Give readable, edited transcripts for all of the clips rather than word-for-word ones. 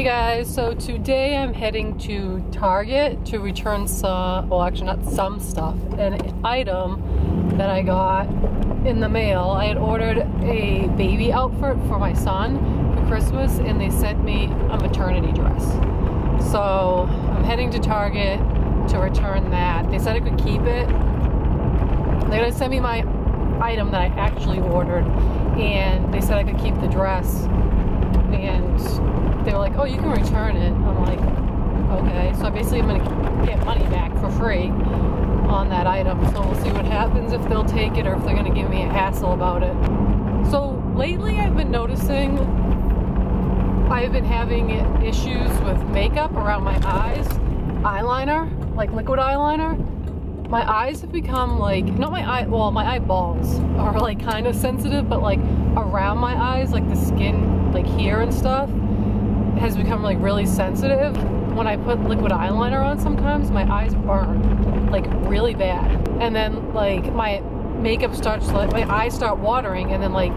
Guys, so today I'm heading to Target to return some, well actually not some stuff, an item that I got in the mail. I had ordered a baby outfit for my son for Christmas and they sent me a maternity dress. So I'm heading to Target to return that. They said I could keep it. They're gonna send me my item that I actually ordered and they said I could keep the dress, and they were like, oh, you can return it. I'm like, okay. So basically I'm gonna get money back for free on that item. So we'll see what happens, if they'll take it or if they're gonna give me a hassle about it. So lately I've been noticing I've been having issues with makeup around my eyes. Eyeliner, like liquid eyeliner. My eyes have become like, not my eye, well my eyeballs are like kind of sensitive, but like around my eyes, like the skin, like here and stuff, has become like really sensitive. When I put liquid eyeliner on sometimes, my eyes burn like really bad. And then like my makeup starts, like my eyes start watering, and then like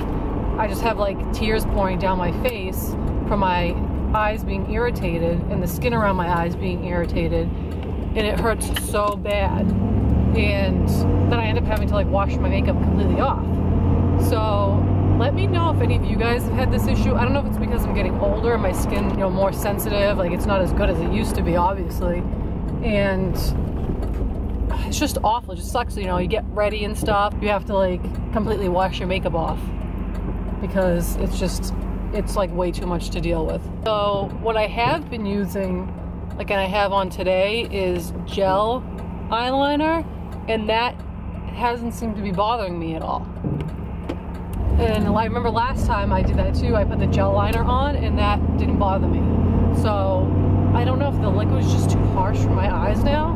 I just have like tears pouring down my face from my eyes being irritated and the skin around my eyes being irritated, and it hurts so bad. And then I end up having to like wash my makeup completely off. So let me know if any of you guys have had this issue. I don't know if it's because I'm getting older and my skin, you know, more sensitive, like it's not as good as it used to be, obviously. And it's just awful. It just sucks, you know, you get ready and stuff, you have to like completely wash your makeup off because it's like way too much to deal with. So what I have been using, like, and I have on today, is gel eyeliner, and that hasn't seemed to be bothering me at all. And I remember last time I did that too. I put the gel liner on and that didn't bother me. So I don't know if the liquid is just too harsh for my eyes now.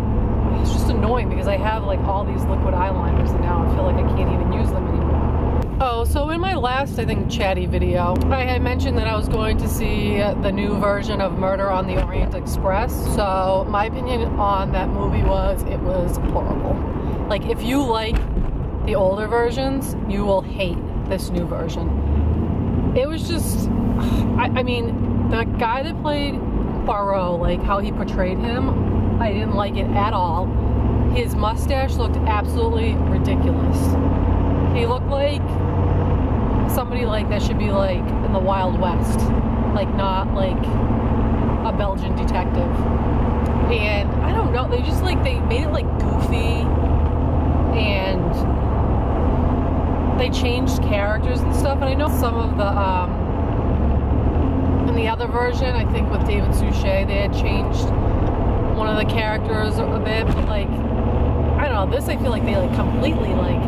It's just annoying because I have like all these liquid eyeliners and now I feel like I can't even use them anymore. Oh, so in my last, I think, chatty video, I had mentioned that I was going to see the new version of Murder on the Orient Express. So my opinion on that movie was, it was horrible. Like, if you like the older versions, you will hate this new version. It was just, I mean, the guy that played Poirot, like how he portrayed him, I didn't like it at all. His mustache looked absolutely ridiculous. He looked like somebody like that should be like in the Wild West, like not like a Belgian detective. And I don't know, they just like, they made it like goofy, and they changed characters and stuff. And I know some of the in the other version, I think with David Suchet, they had changed one of the characters a bit, but like, I don't know, this I feel like they like completely like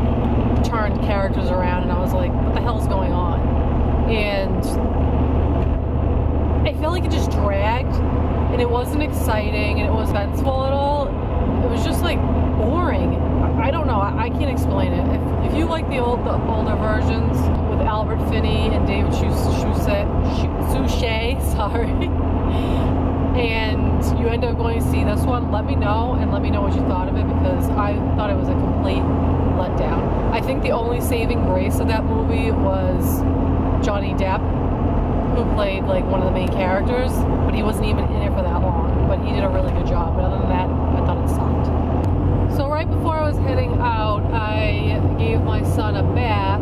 turned characters around, and I was like, what the hell's going on? And I felt like it just dragged, and it wasn't exciting, and it wasn't suspenseful at all. It was just like boring. I don't know, I can't explain it. If you like the older versions with Albert Finney and David Suchet, sorry, and you end up going to see this one, let me know, and let me know what you thought of it, because I thought it was a complete letdown. I think the only saving grace of that movie was Johnny Depp, who played like one of the main characters, but he wasn't even in it for that long, but he did a really good job. But other than that, I thought it sucked. So right before I was heading out, I gave my son a bath,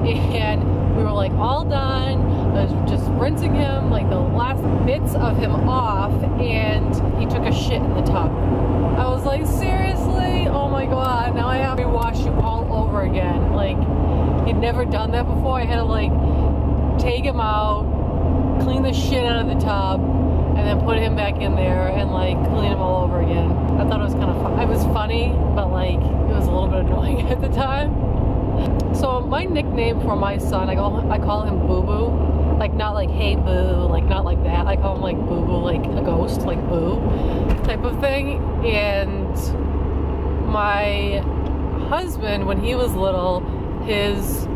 and we were like all done. I was just rinsing him, like the last bits of him off, and he took a shit in the tub. I was like, seriously? Oh my god, now I have to wash you all over again. Like, he'd never done that before. I had to like take him out, clean the shit out of the tub, and then put him back in there and like clean him all over again. I thought it was kind of fun. It was funny, but like it was a little bit annoying at the time. So my nickname for my son, I call him Boo Boo. Like, not like hey boo, like not like that. I call him like Boo Boo, like a ghost, like boo type of thing. And my husband, when he was little, his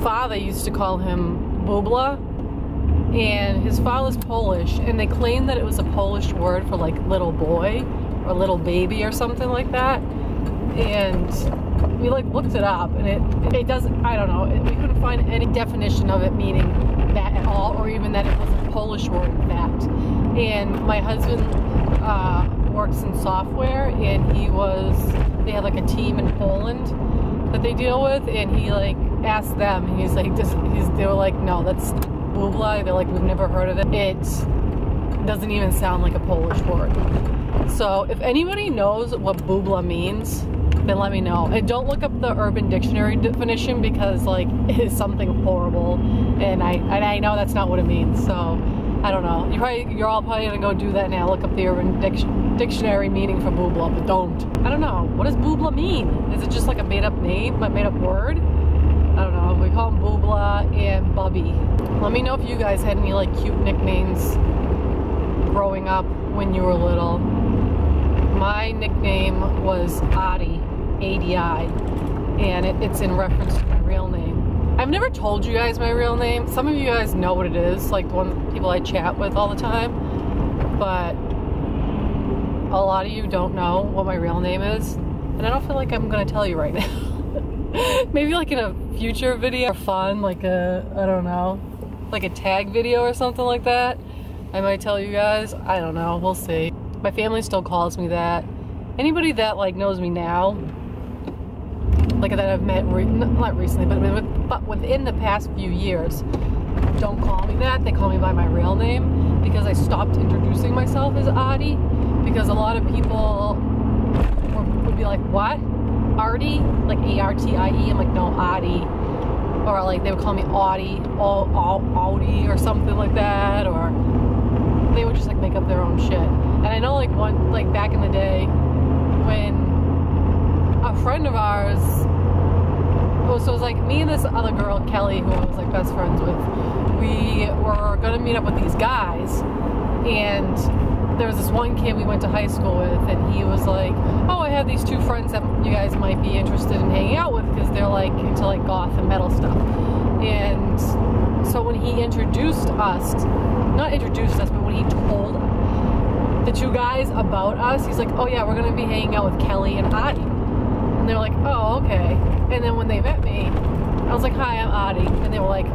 father used to call him Bubla, and his father's Polish, and they claimed that it was a Polish word for like little boy or little baby or something like that. And we like looked it up, and it doesn't, I don't know, we couldn't find any definition of it meaning that at all, or even that it was a Polish word, in fact. And my husband works in software, and they have like a team in Poland that they deal with, and he like asked them, and he's like, they were like, no, that's bubla. They're like, we've never heard of it. It doesn't even sound like a Polish word. So if anybody knows what bubla means, then let me know. And don't look up the Urban Dictionary definition, because like it is something horrible, and I know that's not what it means. So I don't know. You're all probably gonna go do that now. Look up the Urban Dictionary meaning for bubla, but don't. I don't know. What does bubla mean? Is it just like a made-up name, a made-up word? I don't know. We call them bubla and bubby. Let me know if you guys had any like cute nicknames growing up when you were little. My nickname was Adi, A-D-I, and it's in reference to my real name. I've never told you guys my real name. Some of you guys know what it is, like the one people I chat with all the time, but a lot of you don't know what my real name is, and I don't feel like I'm gonna tell you right now. Maybe like in a future video, for fun, like a, I don't know, like a tag video or something like that. I might tell you guys. I don't know. We'll see. My family still calls me that. Anybody that like knows me now, like that I've met not recently, but within the past few years, don't call me that. They call me by my real name, because I stopped introducing myself as Adi, because a lot of people would be like, what? Artie? Like A-R-T-I-E? I'm like, no, Adi. Or like they would call me Audi, Audi or something like that, or they would just like make up their own shit. And I know like back in the day when a friend of ours, so it was like me and this other girl, Kelly, who I was like best friends with, we were gonna meet up with these guys, and there was this one kid we went to high school with, and he was like, oh, I have these two friends that you guys might be interested in hanging out with, because they're like into like goth and metal stuff. And so when he introduced us, not introduced us, but when he told the two guys about us, he's like, oh yeah, we're gonna be hanging out with Kelly and Adi. And they're like, oh, okay. And then when they met me, I was like, hi, I'm Adi. And they were like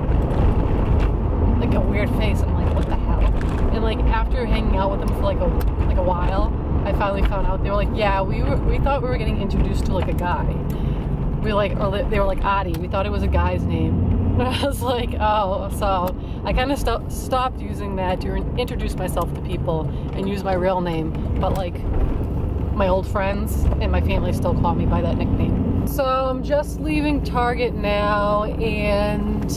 a weird face. I'm like, what the hell? And like after hanging out with them for like a while, I finally found out. They were like, yeah, we thought we were getting introduced to like a guy. They were like Adi. We thought it was a guy's name. And I was like, oh, so I kind of stopped using that to introduce myself to people and use my real name. But like my old friends and my family still call me by that nickname. So I'm just leaving Target now, and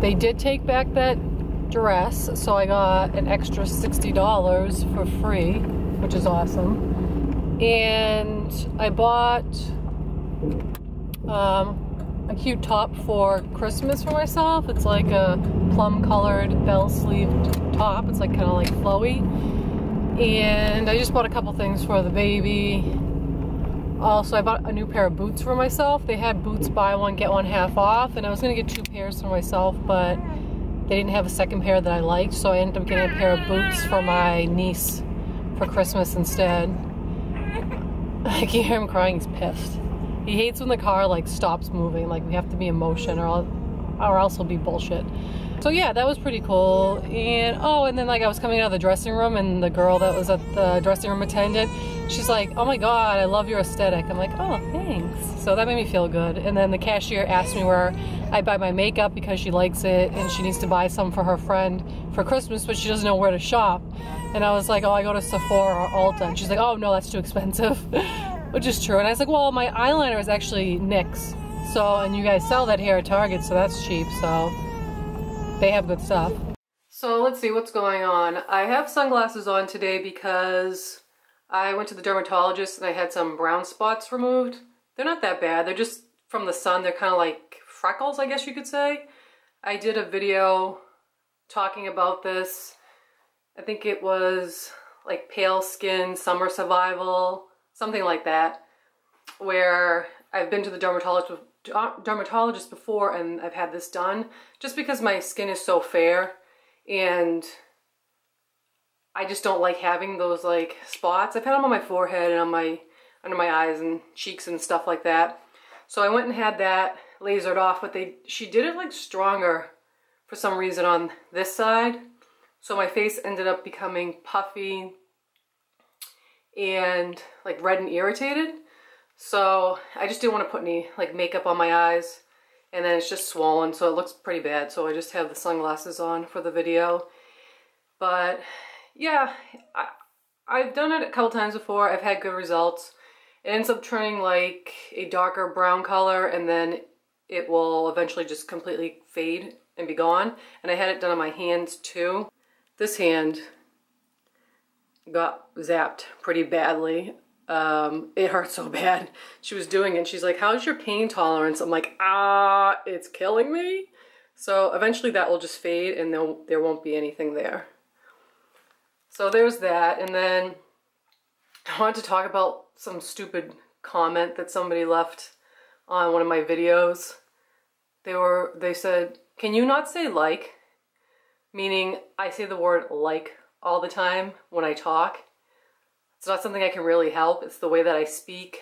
they did take back that dress, so I got an extra $60 for free, which is awesome. And I bought a cute top for Christmas for myself. It's like a plum colored bell sleeved top. It's like kind of like flowy. And I just bought a couple things for the baby. Also, I bought a new pair of boots for myself. They had boots buy one get one half off, and I was gonna get 2 pairs for myself, but they didn't have a second pair that I liked, so I ended up getting a pair of boots for my niece for Christmas instead. I can hear him crying. He's pissed. He hates when the car like stops moving. Like we have to be in motion, or else he'll be bullshit. So yeah, that was pretty cool. And oh, and then like I was coming out of the dressing room, and the girl that was at the dressing room attendant, she's like, oh my god, I love your aesthetic. I'm like, oh, thanks. So that made me feel good. And then the cashier asked me where I buy my makeup, because she likes it and she needs to buy some for her friend for Christmas, but she doesn't know where to shop. And I was like, oh, I go to Sephora or Ulta. And she's like, oh no, that's too expensive. Which is true. And I was like, well, my eyeliner is actually NYX. So, and you guys sell that here at Target, so that's cheap. So they have good stuff. So let's see what's going on. I have sunglasses on today because I went to the dermatologist and I had some brown spots removed. They're not that bad. They're just from the sun. They're kind of like freckles, I guess you could say. I did a video talking about this. I think it was like pale skin, summer survival, something like that, where I've been to the dermatologist before and I've had this done just because my skin is so fair and I just don't like having those like spots. I've had them on my forehead and on under my eyes and cheeks and stuff like that. So I went and had that lasered off, but she did it like stronger for some reason on this side. So my face ended up becoming puffy and like red and irritated. So I just didn't want to put any like makeup on my eyes, and then it's just swollen, so it looks pretty bad. So I just have the sunglasses on for the video. But yeah, I've done it a couple times before. I've had good results. It ends up turning like a darker brown color, and then it will eventually just completely fade and be gone. And I had it done on my hands too. This hand got zapped pretty badly. It hurt so bad. She was doing it. She's like, how's your pain tolerance? I'm like, it's killing me. So eventually that will just fade and there won't be anything there. So there's that. And then I wanted to talk about some stupid comment that somebody left on one of my videos. They said, can you not say like? Meaning I say the word like all the time when I talk. It's not something I can really help. It's the way that I speak.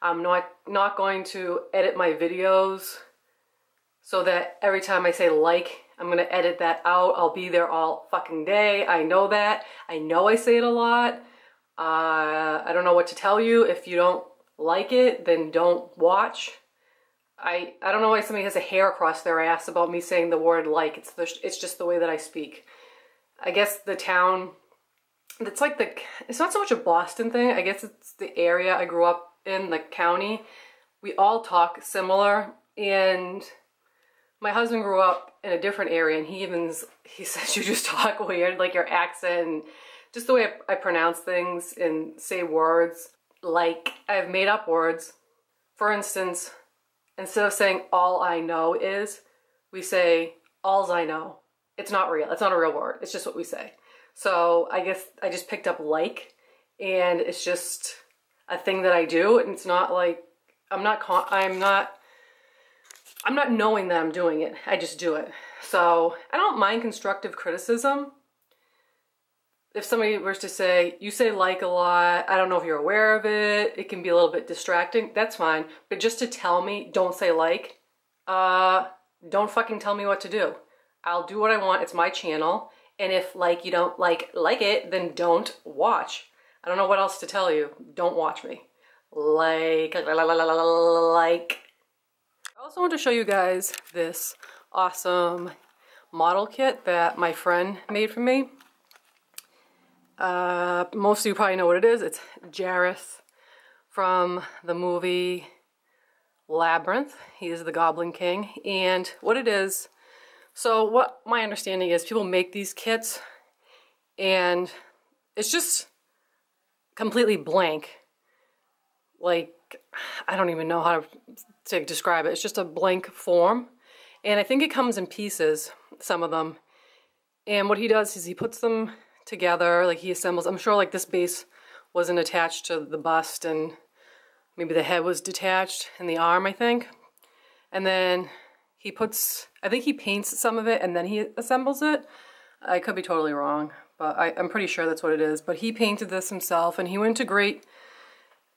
I'm not going to edit my videos so that every time I say like, I'm going to edit that out. I'll be there all fucking day. I know that. I know I say it a lot. I don't know what to tell you. If you don't like it, then don't watch. I don't know why somebody has a hair across their ass about me saying the word like. It's just the way that I speak. I guess the town, it's not so much a Boston thing. I guess it's the area I grew up in, the county. We all talk similar, and my husband grew up in a different area, and he says you just talk weird, like your accent, and just the way I pronounce things and say words. Like, I've made up words. For instance, instead of saying all I know is, we say alls I know. It's not real. It's not a real word. It's just what we say. So I guess I just picked up like, and it's just a thing that I do. And it's not like, I'm not knowing that I'm doing it. I just do it. So I don't mind constructive criticism. If somebody was to say, you say like a lot, I don't know if you're aware of it, it can be a little bit distracting, that's fine. But just to tell me, don't say like, don't fucking tell me what to do. I'll do what I want, it's my channel. And if like you don't like it, then don't watch. I don't know what else to tell you. Don't watch me. Like. I also want to show you guys this awesome model kit that my friend made for me. Most of you probably know what it is. It's Jareth from the movie Labyrinth. He is the Goblin King. And what it is, so what my understanding is, people make these kits and it's just completely blank. Like, I don't even know how to describe it. It's just a blank form. And I think it comes in pieces, some of them. And what he does is he puts them together, like he assembles. I'm sure like this base wasn't attached to the bust, and maybe the head was detached and the arm, I think. And then he puts, I think he paints some of it and then he assembles it. I could be totally wrong, but I'm pretty sure that's what it is. But he painted this himself, and he went into great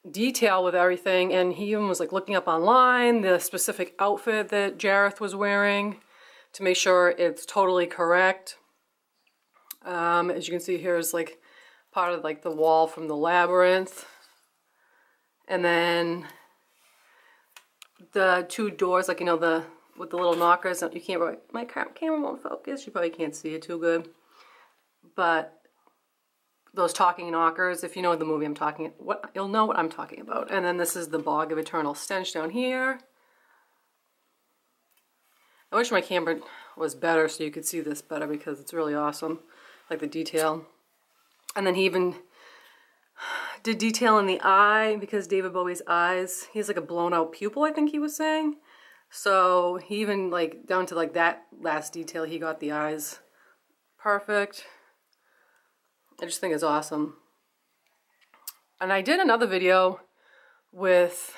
detail with everything, and he even was like looking up online the specific outfit that Jareth was wearing to make sure it's totally correct. As you can see, here is like part of like the wall from the Labyrinth, and then the two doors, like, you know, with the little knockers. You can't really, my camera won't focus. You probably can't see it too good, but those talking knockers, if you know the movie I'm talking, you'll know what I'm talking about. And then this is the Bog of Eternal Stench down here. I wish my camera was better so you could see this better, because it's really awesome, like the detail. And then he even did detail in the eye, because David Bowie's eyes, he has like a blown out pupil, I think he was saying. So he even, like, down to like that last detail, he got the eyes perfect. I just think it's awesome. And I did another video with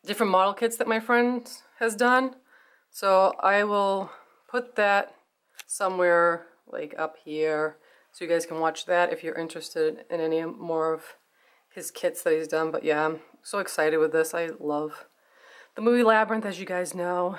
different model kits that my friend has done. So I will put that somewhere like up here so you guys can watch that if you're interested in any more of his kits that he's done. But yeah, I'm so excited with this. I love the movie Labyrinth, as you guys know.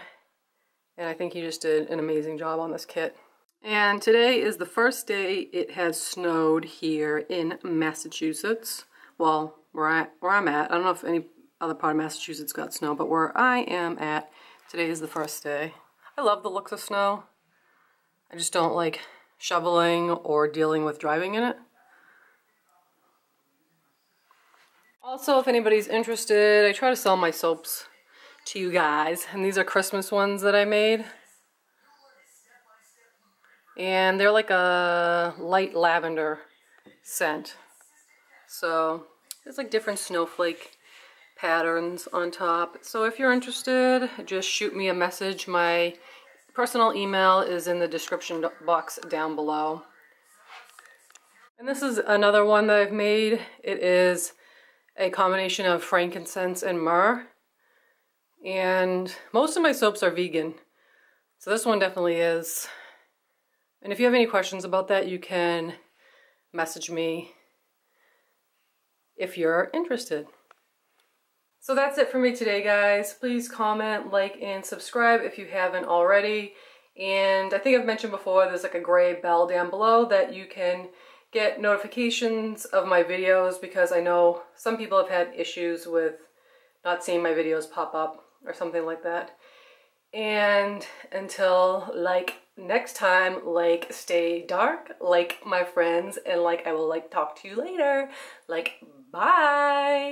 And I think he just did an amazing job on this kit. And today is the first day it has snowed here in Massachusetts. Well, where I'm at. I don't know if any other part of Massachusetts got snow, but where I am at, today is the first day. I love the looks of snow. I just don't like shoveling or dealing with driving in it. Also, if anybody's interested, I try to sell my soaps to you guys, and these are Christmas ones that I made. And they're like a light lavender scent. So there's like different snowflake patterns on top. So if you're interested, just shoot me a message. My personal email is in the description box down below. And this is another one that I've made. It is a combination of frankincense and myrrh. And most of my soaps are vegan. So this one definitely is. And if you have any questions about that, you can message me if you're interested. So that's it for me today, guys. Please comment, like, and subscribe if you haven't already. And I think I've mentioned before, there's like a gray bell down below that you can get notifications of my videos, because I know some people have had issues with not seeing my videos pop up or something like that. And until like next time, like stay dark, like my friends, and like I will like talk to you later. Like bye.